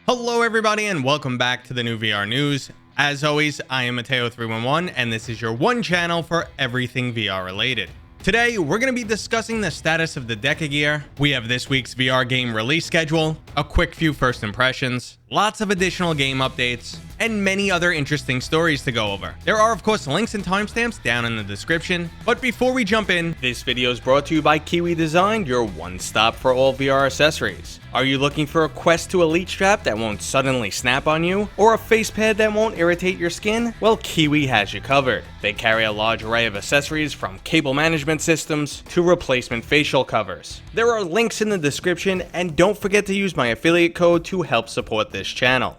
Hello everybody and welcome back to the new VR news. As always, I am Mateo311 and this is your one channel for everything VR related. Today, we're going to be discussing the status of the Deca Gear. We have this week's VR game release schedule, a quick few first impressions, lots of additional game updates, and many other interesting stories to go over. There are of course links and timestamps down in the description, but before we jump in, this video is brought to you by Kiwi Design, your one-stop for all VR accessories. Are you looking for a Quest 2 Elite strap that won't suddenly snap on you, or a face pad that won't irritate your skin? Well, Kiwi has you covered. They carry a large array of accessories from cable management systems to replacement facial covers. There are links in the description, and don't forget to use my affiliate code to help support this channel.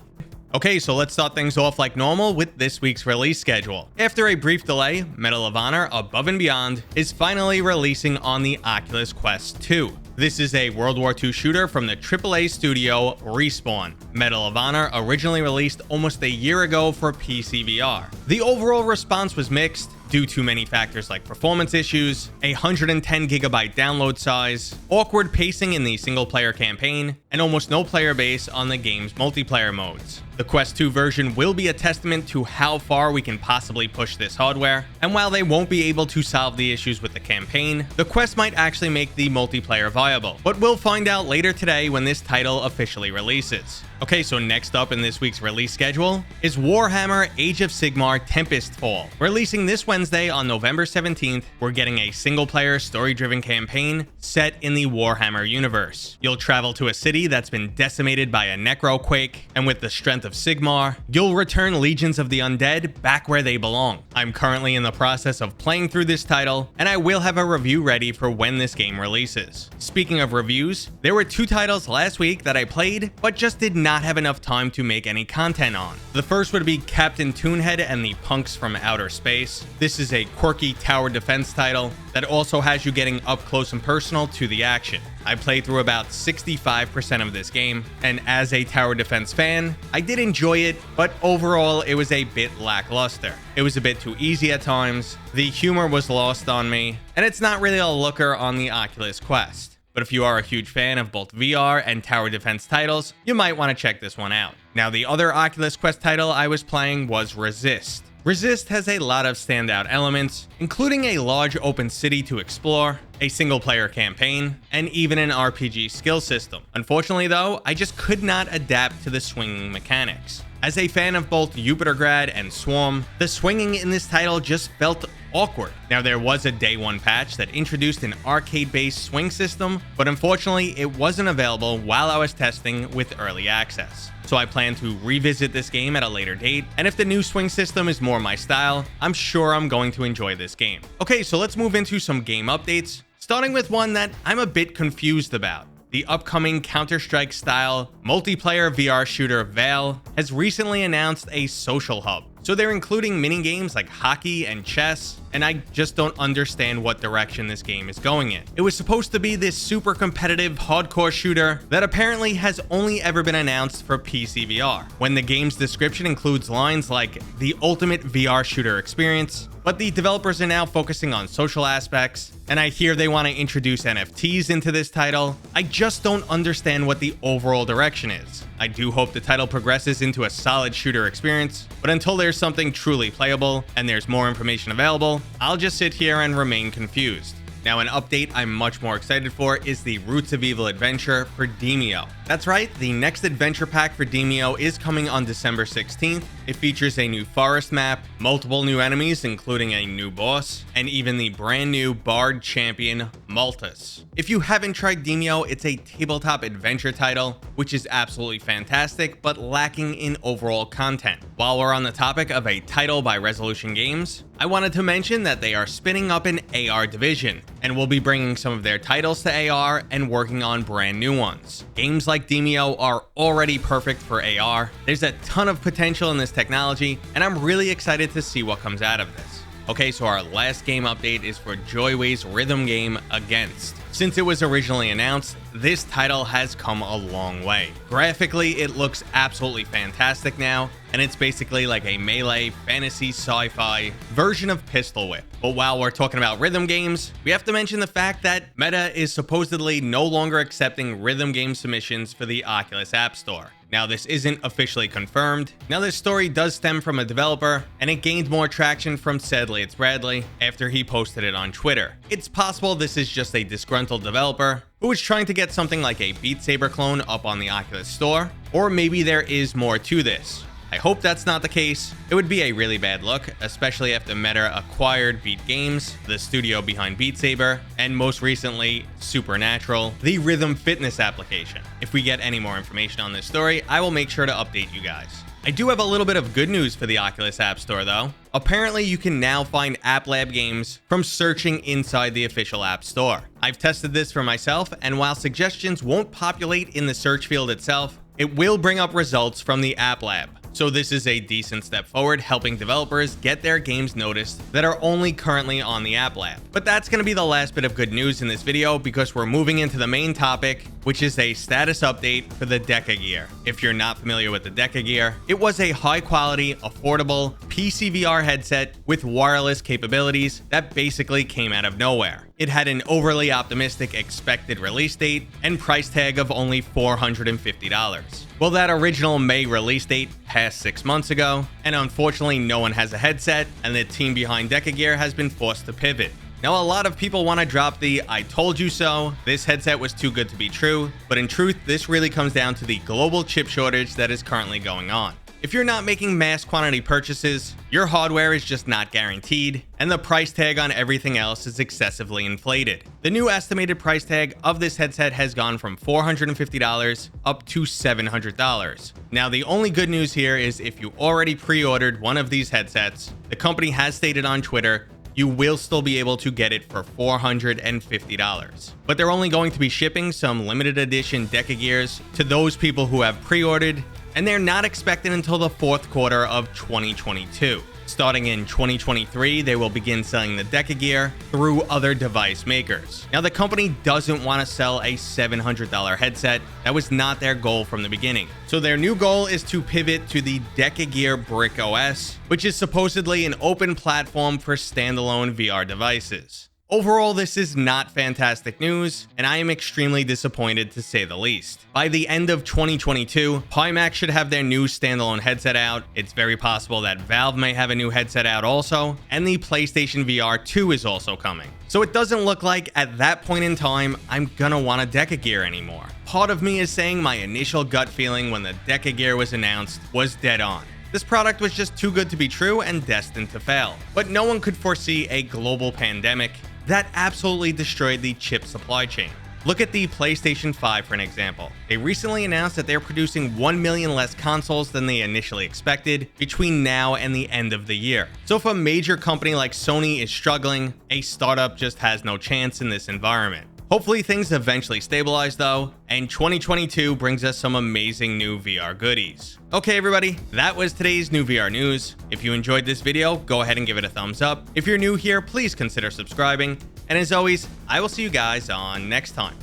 Okay, so let's start things off like normal with this week's release schedule. After a brief delay, Medal of Honor Above and Beyond is finally releasing on the Oculus Quest 2. This is a World War II shooter from the AAA studio Respawn. Medal of Honor originally released almost a year ago for PCVR. The overall response was mixed due to many factors like performance issues, a 110GB download size, awkward pacing in the single-player campaign, and almost no player base on the game's multiplayer modes. The Quest 2 version will be a testament to how far we can possibly push this hardware, and while they won't be able to solve the issues with the campaign, the Quest might actually make the multiplayer viable. But we'll find out later today when this title officially releases. Okay, so next up in this week's release schedule is Warhammer Age of Sigmar Tempestfall. Releasing this Wednesday on November 17th, we're getting a single-player story-driven campaign set in the Warhammer universe. You'll travel to a city that's been decimated by a necroquake, and with the strength of Sigmar, you'll return legions of the undead back where they belong. I'm currently in the process of playing through this title, and I will have a review ready for when this game releases. Speaking of reviews, there were two titles last week that I played, but just did not have enough time to make any content on. The first would be Captain Toonhead and the Punks from Outer Space. This is a quirky tower defense title that also has you getting up close and personal to the action. I played through about 65% of this game, and as a tower defense fan, I did enjoy it, but overall it was a bit lackluster. It was a bit too easy at times, the humor was lost on me, and it's not really a looker on the Oculus Quest. But if you are a huge fan of both VR and tower defense titles, you might want to check this one out. Now, the other Oculus Quest title I was playing was Resist. Resist has a lot of standout elements, including a large open city to explore, a single-player campaign, and even an RPG skill system. Unfortunately though, I just could not adapt to the swinging mechanics. As a fan of both Jupitergrad and Swarm, the swinging in this title just felt awkward. Now, there was a day one patch that introduced an arcade-based swing system, but unfortunately it wasn't available while I was testing with early access. So I plan to revisit this game at a later date, and if the new swing system is more my style, I'm sure I'm going to enjoy this game. Okay, so let's move into some game updates, starting with one that I'm a bit confused about. The upcoming Counter-Strike style multiplayer VR shooter Vail has recently announced a social hub. So they're including mini games like hockey and chess, and I just don't understand what direction this game is going in. It was supposed to be this super competitive hardcore shooter that apparently has only ever been announced for PCVR, when the game's description includes lines like the ultimate VR shooter experience. But the developers are now focusing on social aspects, and I hear they want to introduce NFTs into this title. I just don't understand what the overall direction is. I do hope the title progresses into a solid shooter experience, but until there's something truly playable and there's more information available, I'll just sit here and remain confused. Now, an update I'm much more excited for is the Roots of Evil adventure for Demeo. That's right, the next adventure pack for Demeo is coming on December 16th. It features a new forest map, multiple new enemies including a new boss, and even the brand new Bard champion, Maltus. If you haven't tried Demeo, it's a tabletop adventure title, which is absolutely fantastic, but lacking in overall content. While we're on the topic of a title by Resolution Games, I wanted to mention that they are spinning up an AR division, and will be bringing some of their titles to AR and working on brand new ones. Games like Demeo are already perfect for AR. There's a ton of potential in this technology, and I'm really excited to see what comes out of this. Okay, so our last game update is for Joyway's rhythm game Against. Since it was originally announced, this title has come a long way. Graphically, it looks absolutely fantastic now, and it's basically like a melee fantasy sci-fi version of Pistol Whip. But while we're talking about rhythm games, we have to mention the fact that Meta is supposedly no longer accepting rhythm game submissions for the Oculus App Store. Now, this isn't officially confirmed. Now, this story does stem from a developer, and it gained more traction from Sadly It's Bradley after he posted it on Twitter. It's possible this is just a disgruntled developer who was trying to get something like a Beat Saber clone up on the Oculus store, or maybe there is more to this. I hope that's not the case. It would be a really bad look, especially after Meta acquired Beat Games, the studio behind Beat Saber, and most recently, Supernatural, the rhythm fitness application. If we get any more information on this story, I will make sure to update you guys. I do have a little bit of good news for the Oculus App Store though. Apparently you can now find App Lab games from searching inside the official App Store. I've tested this for myself, and while suggestions won't populate in the search field itself, it will bring up results from the App Lab. So this is a decent step forward, helping developers get their games noticed that are only currently on the App Lab. But that's going to be the last bit of good news in this video, because we're moving into the main topic, which is a status update for the Deca Gear. If you're not familiar with the Deca Gear, it was a high quality, affordable PCVR headset with wireless capabilities that basically came out of nowhere. It had an overly optimistic expected release date and price tag of only $450. Well, that original May release date passed 6 months ago, and unfortunately no one has a headset, and the team behind Deca Gear has been forced to pivot. Now, a lot of people want to drop the "I told you so," this headset was too good to be true, but in truth, this really comes down to the global chip shortage that is currently going on. If you're not making mass quantity purchases, your hardware is just not guaranteed, and the price tag on everything else is excessively inflated. The new estimated price tag of this headset has gone from $450 up to $700. Now, the only good news here is if you already pre-ordered one of these headsets, the company has stated on Twitter you will still be able to get it for $450. But they're only going to be shipping some limited edition Deca Gears to those people who have pre-ordered, and they're not expected until the fourth quarter of 2022. Starting in 2023, they will begin selling the Deca Gear through other device makers. Now, the company doesn't want to sell a $700 headset. That was not their goal from the beginning. So their new goal is to pivot to the Deca Gear Brick OS, which is supposedly an open platform for standalone VR devices. Overall, this is not fantastic news, and I am extremely disappointed to say the least. By the end of 2022, Pimax should have their new standalone headset out. It's very possible that Valve may have a new headset out also, and the PlayStation VR 2 is also coming. So it doesn't look like at that point in time, I'm gonna want a Deca Gear anymore. Part of me is saying my initial gut feeling when the Deca Gear was announced was dead on. This product was just too good to be true and destined to fail. But no one could foresee a global pandemic that absolutely destroyed the chip supply chain. Look at the PlayStation 5 for an example. They recently announced that they're producing 1 million less consoles than they initially expected between now and the end of the year. So if a major company like Sony is struggling, a startup just has no chance in this environment. Hopefully things eventually stabilize though, and 2022 brings us some amazing new VR goodies. Okay everybody, that was today's new VR news. If you enjoyed this video, go ahead and give it a thumbs up. If you're new here, please consider subscribing. And as always, I will see you guys on next time.